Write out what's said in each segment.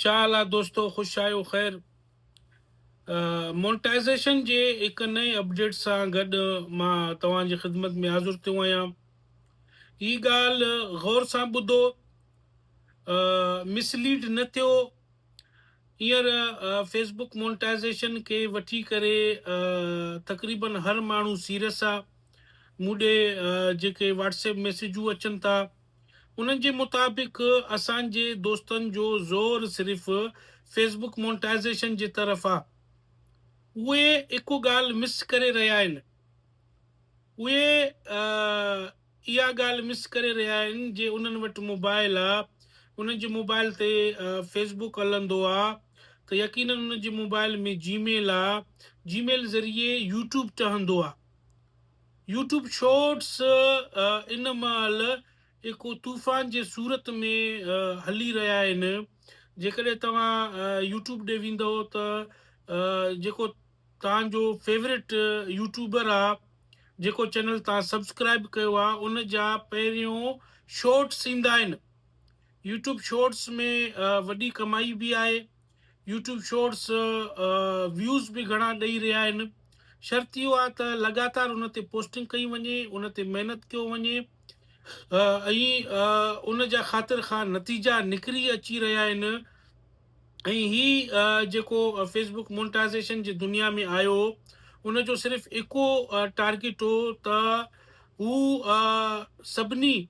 चाल आहे दोस्तो, ख़ुशि आहियो ख़ैर। मोनेटाइज़ेशन जे हिकु नए अपडेट सां गॾु मां तव्हांजी ख़िदमत में हाज़िर थियो आहियां। ही ॻाल्हि गौर सां ॿुधो, मिसलीड न थियो। हींअर फेसबुक मोनेटाइज़ेशन खे वठी करे तक़रीबन हर माण्हू सीरियस आहे। मूं ॾे जेके व्हाट्सएप मैसेजूं अचनि था उन्हनि जे मुताबिक़ असांजे दोस्तनि जो ज़ोर सिर्फ़ु फेसबुक मोनेटाइज़ेशन जे तरफ़ आहे। उहे हिकु ॻाल्हि मिस करे रहिया आहिनि। उहे इहा ॻाल्हि मिस करे रहिया आहिनि जे उन्हनि वटि मोबाइल आहे, उन्हनि जे मोबाइल ते फेसबुक हलंदो आहे त यकीनन उन्हनि जे मोबाइल में जीमेल आहे। जीमेल ज़रिए यूट्यूब ठहंदो आहे। यूट्यूब शॉर्ट्स इन महिल हिकु तूफ़ान जे सूरत में हली रहिया आहिनि। जेकॾहिं तव्हां यूट्यूब ॾे वेंदव त जेको तव्हांजो फेवरेट यूट्यूबर आहे, जेको चैनल तव्हां सब्सक्राइब कयो आहे, उन जा पहिरियों शॉर्ट्स ईंदा आहिनि। यूट्यूब शॉर्ट्स में वॾी कमाई बि आहे। यूट्यूब शॉर्ट्स व्यूज़ बि घणा ॾेई रहिया आहिनि। शर्त इहो आहे त लगातार उन ते पोस्टिंग कई वञे, उन ते महिनत कयो वञे, ऐं उन जा ख़ातिर ख़ां नतीजा निकिरी अची रहिया आहिनि। ऐं ही जेको फेसबुक मोनेटाइज़ेशन जी दुनिया में आयो, उन जो सिर्फ़ु हिकु टारगेट हो त हू सभिनी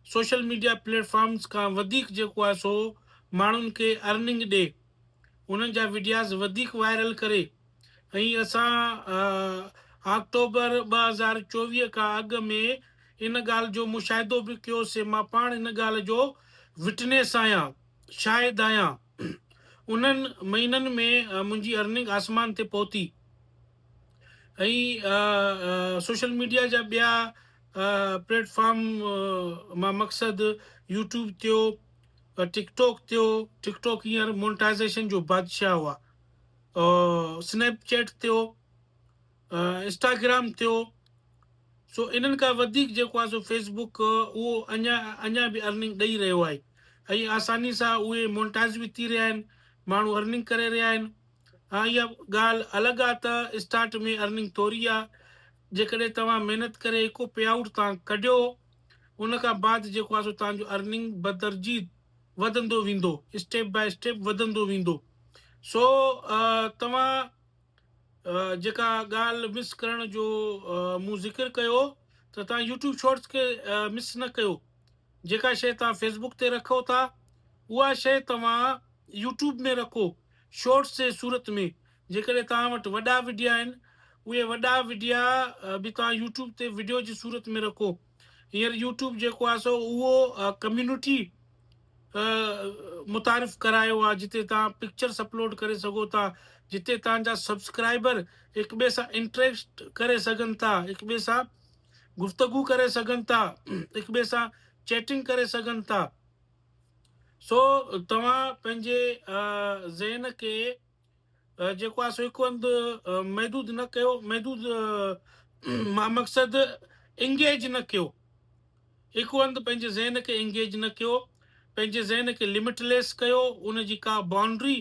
सोशल मीडिया प्लेटफॉर्म्स खां वधीक जेको आहे सो माण्हुनि खे अर्निंग ॾे, उन्हनि जा वीडियाज़ वधीक वायरल करे। ऐं असां अक्टूबर 2024 खां अॻु में इन ॻाल्हि जो मुशाहिदो बि कयोसीं। मां पाण इन ॻाल्हि जो विटनेस आहियां, शाहिद आहियां। उन्हनि महीननि में मुंहिंजी अर्निंग आसमान ते पहुती। ऐं सोशल मीडिया जा ॿिया प्लेटफॉर्म मां मक़सदु यूट्यूब थियो, टिकटॉक थियो। टिकटॉक हींअर मोनेटाइज़ेशन जो बादशाह हुआ। स्नैपचैट थियो, इंस्टाग्राम थियो। सो इन्हनि खां वधीक जेको आहे सो फेसबुक उहो अञा बि अर्निंग ॾेई रहियो आहे। ऐं आसानी सां उहे मोनेटाइज़ बि थी रहिया आहिनि, माण्हू अर्निंग करे रहिया आहिनि। हा, इहा ॻाल्हि अलॻि आहे त स्टार्ट में अर्निंग थोरी आहे। जेकॾहिं तव्हां महिनत करे हिकु पे आउट तव्हां कढियो, उन खां बाद जेको आहे सो तव्हांजो अर्निंग बदर्जी वधंदो वेंदो, स्टेप बाय स्टेप वधंदो वेंदो। सो तव्हां जेका ॻाल्हि मिस करण जो मूं ज़िक्र कयो, त तव्हां यूट्यूब शॉर्ट्स खे मिस न कयो। जेका शइ तव्हां फेसबुक ते रखो था, उहा शइ तव्हां यूट्यूब में रखो शॉर्ट्स जे सूरत में। जेकॾहिं तव्हां वटि वॾा वीडिया आहिनि, उहे वॾा वीडिया बि तव्हां यूट्यूब ते वीडियो जी सूरत में रखो। हींअर यूट्यूब जेको आहे सो उहो कम्यूनिटी मुतारिफ़ करायो आहे, जिते तव्हां पिक्चर्स अपलोड करे सघो था, जिते तव्हांजा सब्सक्राइबर हिक ॿिए सां इंटरेक्ट करे सघनि था, हिक ॿिए सां गुफ़्तगू करे सघनि था, हिक ॿिए सां चैटिंग करे सघनि था। सो तव्हां पंहिंजे ज़हन खे जेको आहे सो हिकु हंधि महदूद न कयो। महदूद मां मक़सदु इंगेज न कयो। हिकु हंधि पंहिंजे ज़हन खे इंगेज न कयो, पंहिंजे ज़हन खे लिमिटलेस कयो। उन जी का बाउंड्री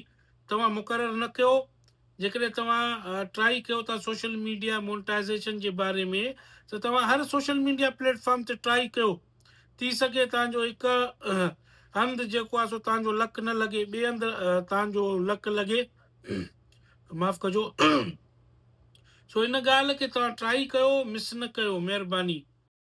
तव्हां मुक़ररु न कयो। जेकॾहिं तव्हां ट्राई कयो था सोशल मीडिया मोनेटाइज़ेशन जे बारे में, त तव्हां हर सोशल मीडिया प्लेटफॉर्म ते ट्राई कयो। थी सघे तव्हांजो हिकु हंधि जेको आहे सो तव्हांजो लक न लॻे, ॿिए हंधि तव्हांजो लक लॻे, माफ़ु कजो। सो इन ॻाल्हि खे तव्हां ट्राई कयो, मिस न कयो, महिरबानी।